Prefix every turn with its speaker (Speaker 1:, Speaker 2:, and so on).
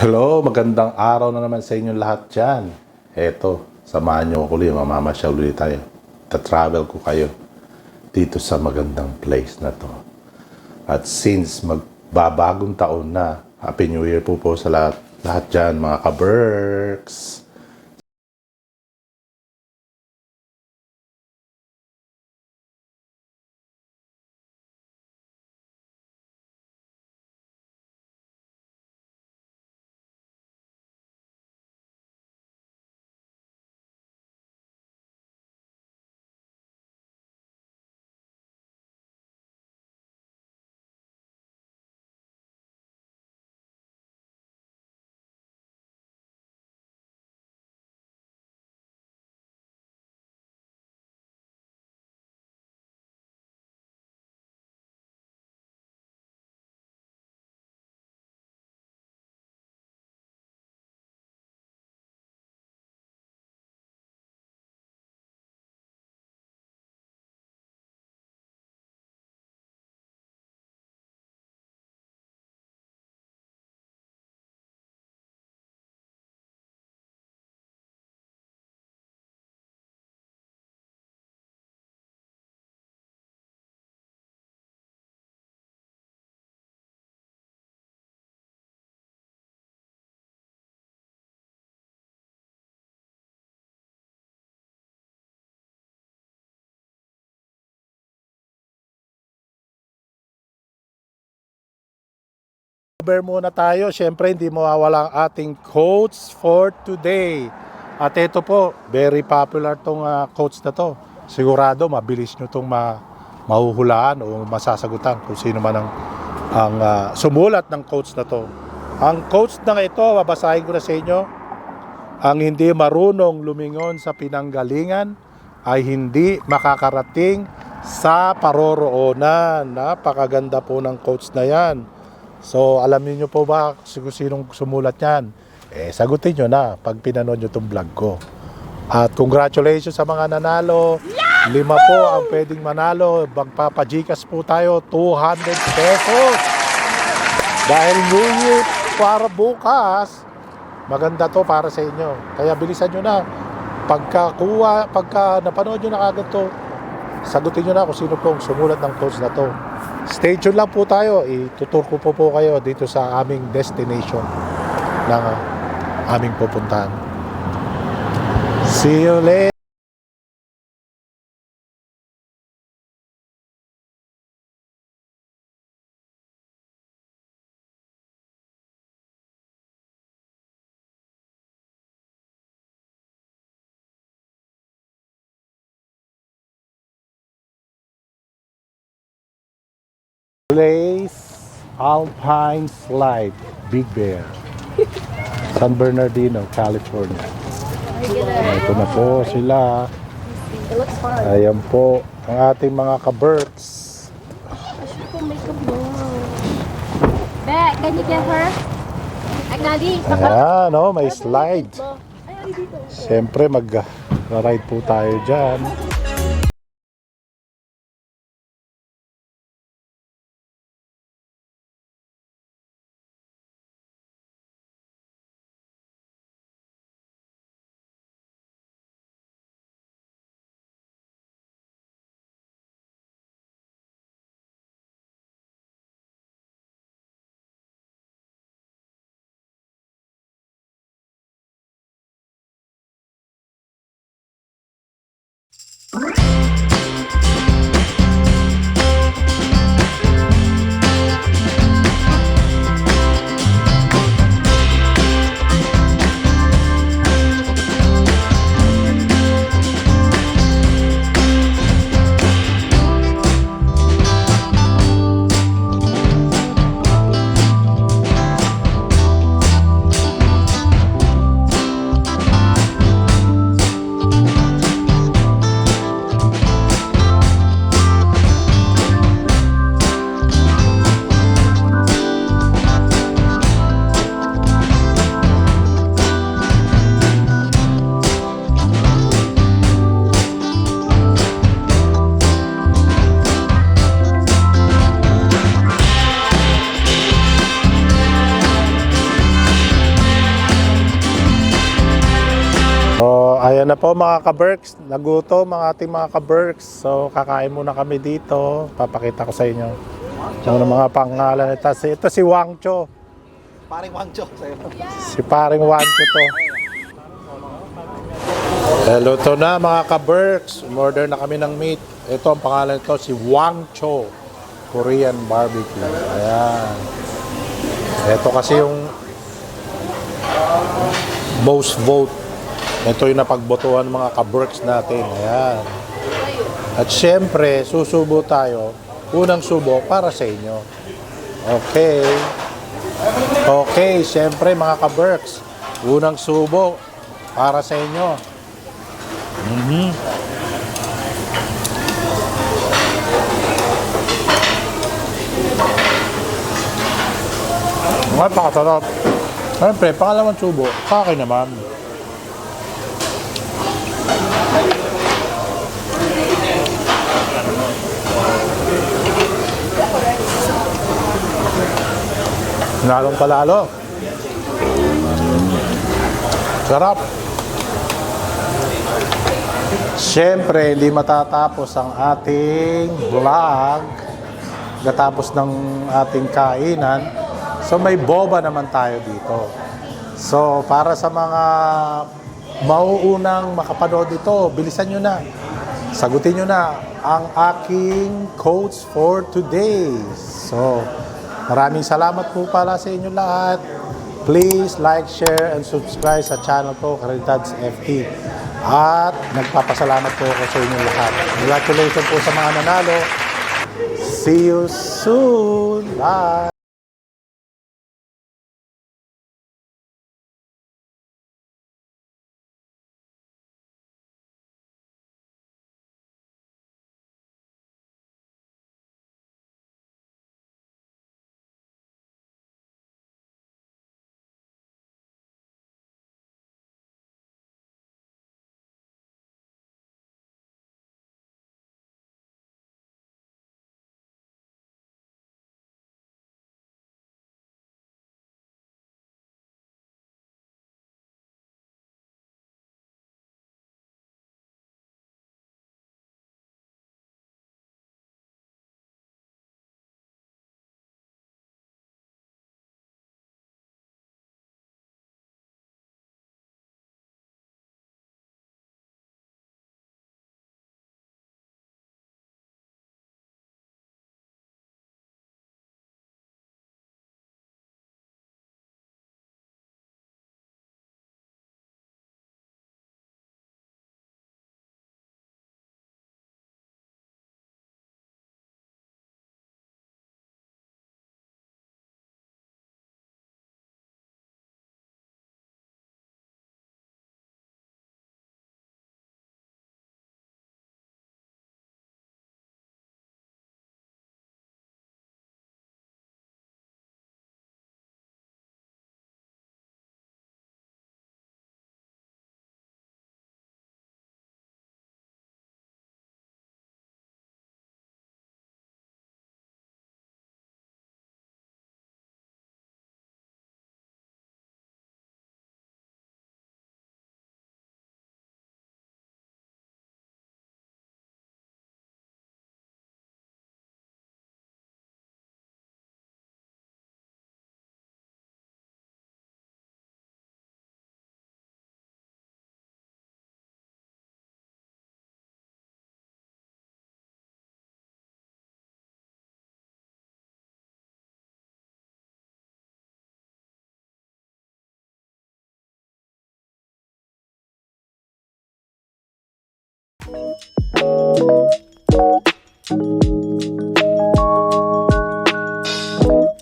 Speaker 1: Hello, magandang araw na naman sa inyong lahat dyan. Eto, samahan niyo ako ulit, mamamasyal ulit tayo. Ta-travel ko kayo dito sa magandang place na to. At since magbabagong taon na, Happy New Year po sa lahat dyan, mga ka-Berks. Cover muna tayo. Siyempre, hindi mawawala ang ating quotes for today. At ito po, very popular tong quotes na to. Sigurado, mabilis nyo itong mahuhulaan o masasagutan kung sino man ang sumulat ng quotes na to. Ang quotes na ito, babasahin ko na sa inyo. Ang hindi marunong lumingon sa pinanggalingan ay hindi makakarating sa paroroonan. Napakaganda po ng quotes na yan. So, alam niyo po ba sinong sumulat yan? Sagutin nyo na pag pinanood nyo itong vlog ko. At congratulations sa mga nanalo. 5 po ang pwedeng manalo. Magpapajikas po tayo, 200 pesos. Dahil New Year para bukas, maganda to para sa inyo. Kaya bilisan nyo na. Pagka napanood nyo na kagad to, sagutin nyo na kung sino pong sumulat ng quotes na to. Stay tuned lang po tayo. Itutur ko po kayo dito sa aming destination na aming pupuntahan. See you later. Place Alpine Slide, Big Bear, San Bernardino, California. Ito na po sila. Ayan po ang ating mga ka-Berks.
Speaker 2: Beck, can you get her?
Speaker 1: Ayan, may slide. Siyempre mag-ride po tayo dyan. ayan na po mga ka-Berks. Nagutom mga ating mga ka-Berks. So, kakain muna kami dito. Papakita ko sa inyo. Yung mga pangalan. Ito si Wangcho.
Speaker 2: Paring Wangcho sa'yo.
Speaker 1: Si paring Wangcho to. Luto na mga ka-Berks. Umorder na kami ng meat. Ito ang pangalan nito, si Wangcho Korean Barbecue. Ayan. Ito kasi yung most vote. Ito yung napagbotohan ng mga ka-Berks natin. Ayan. At syempre, susubo tayo. Unang subo para sa inyo. Okay. Okay, syempre mga ka-Berks. Unang subo para sa inyo. Napakasarap. Siyempre, pangalawang subo, sa akin naman. Lalong palalo. Sarap. Siyempre, hindi matatapos ang ating vlog katapos ng ating kainan. So, may boba naman tayo dito. So, para sa mga mauunang makapanood dito, bilisan nyo na. Sagutin nyo na ang aking quotes for today. So, maraming salamat po pala sa inyo lahat. Please like, share, and subscribe sa channel ko, Karidad's FT. At nagpapasalamat po ako sa inyo lahat. Congratulations po sa mga nanalo. See you soon. Bye.